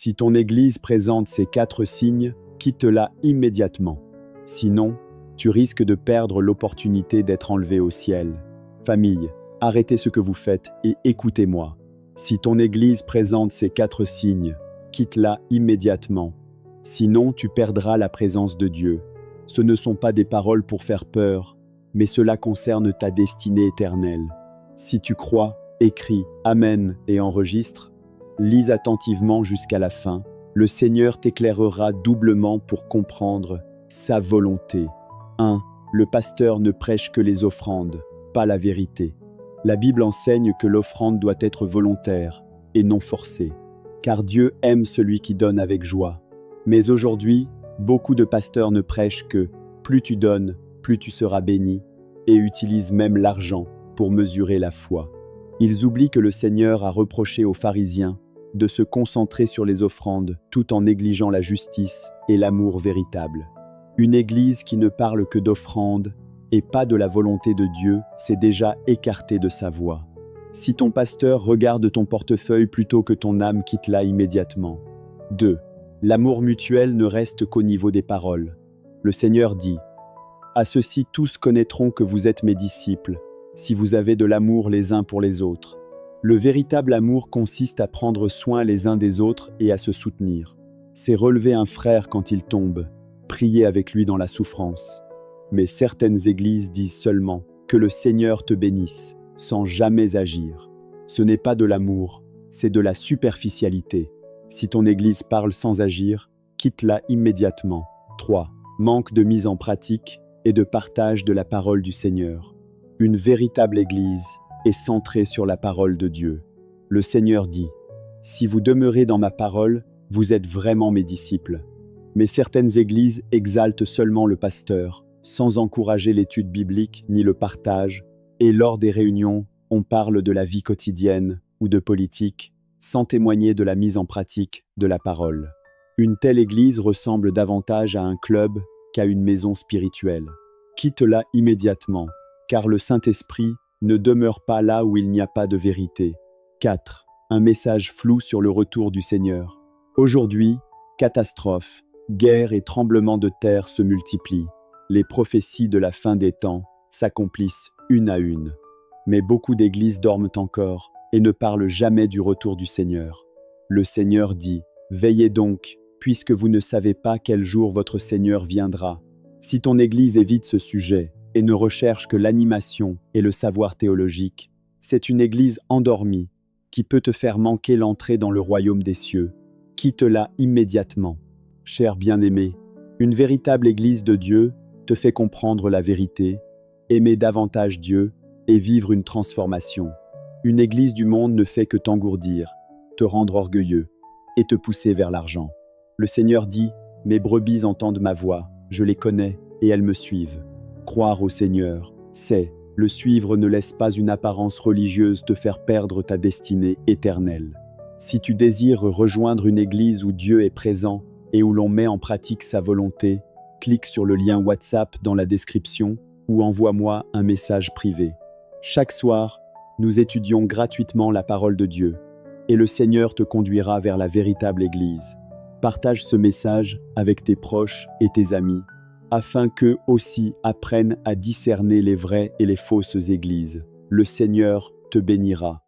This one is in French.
Si ton Église présente ces 4 signes, quitte-la immédiatement. Sinon, tu risques de perdre l'opportunité d'être enlevé au ciel. Famille, arrêtez ce que vous faites et écoutez-moi. Si ton Église présente ces 4 signes, quitte-la immédiatement. Sinon, tu perdras la présence de Dieu. Ce ne sont pas des paroles pour faire peur, mais cela concerne ta destinée éternelle. Si tu crois, écris « Amen » et enregistre. Lis attentivement jusqu'à la fin. Le Seigneur t'éclairera doublement pour comprendre sa volonté. 1. Le pasteur ne prêche que les offrandes, pas la vérité. La Bible enseigne que l'offrande doit être volontaire et non forcée, car Dieu aime celui qui donne avec joie. Mais aujourd'hui, beaucoup de pasteurs ne prêchent que « plus tu donnes, plus tu seras béni » et utilisent même l'argent pour mesurer la foi. Ils oublient que le Seigneur a reproché aux pharisiens de se concentrer sur les offrandes tout en négligeant la justice et l'amour véritable. Une église qui ne parle que d'offrandes et pas de la volonté de Dieu s'est déjà écartée de sa voie. Si ton pasteur regarde ton portefeuille plutôt que ton âme, quitte-la immédiatement. 2. L'amour mutuel ne reste qu'au niveau des paroles. Le Seigneur dit « À ceux-ci tous connaîtront que vous êtes mes disciples, si vous avez de l'amour les uns pour les autres. » Le véritable amour consiste à prendre soin les uns des autres et à se soutenir. C'est relever un frère quand il tombe, prier avec lui dans la souffrance. Mais certaines églises disent seulement que le Seigneur te bénisse, sans jamais agir. Ce n'est pas de l'amour, c'est de la superficialité. Si ton église parle sans agir, quitte-la immédiatement. 3. Manque de mise en pratique et de partage de la parole du Seigneur. Une véritable église est centrée sur la parole de Dieu. Le Seigneur dit « Si vous demeurez dans ma parole, vous êtes vraiment mes disciples. » Mais certaines églises exaltent seulement le pasteur, sans encourager l'étude biblique ni le partage, et lors des réunions, on parle de la vie quotidienne ou de politique, sans témoigner de la mise en pratique de la parole. Une telle église ressemble davantage à un club qu'à une maison spirituelle. Quitte-la immédiatement, car le Saint-Esprit ne demeure pas là où il n'y a pas de vérité. 4. Un message flou sur le retour du Seigneur. Aujourd'hui, catastrophes, guerres et tremblements de terre se multiplient. Les prophéties de la fin des temps s'accomplissent une à une. Mais beaucoup d'églises dorment encore et ne parlent jamais du retour du Seigneur. Le Seigneur dit « Veillez donc, puisque vous ne savez pas quel jour votre Seigneur viendra. » Si ton église évite ce sujet et ne recherche que l'animation et le savoir théologique, c'est une église endormie qui peut te faire manquer l'entrée dans le royaume des cieux. Quitte-la immédiatement. Cher bien-aimé, une véritable église de Dieu te fait comprendre la vérité, aimer davantage Dieu et vivre une transformation. Une église du monde ne fait que t'engourdir, te rendre orgueilleux et te pousser vers l'argent. Le Seigneur dit « Mes brebis entendent ma voix, je les connais et elles me suivent. » Croire au Seigneur, c'est, le suivre ne laisse pas une apparence religieuse te faire perdre ta destinée éternelle. Si tu désires rejoindre une église où Dieu est présent et où l'on met en pratique sa volonté, clique sur le lien WhatsApp dans la description ou envoie-moi un message privé. Chaque soir, nous étudions gratuitement la parole de Dieu et le Seigneur te conduira vers la véritable église. Partage ce message avec tes proches et tes amis, afin qu'eux aussi apprennent à discerner les vraies et les fausses églises. Le Seigneur te bénira.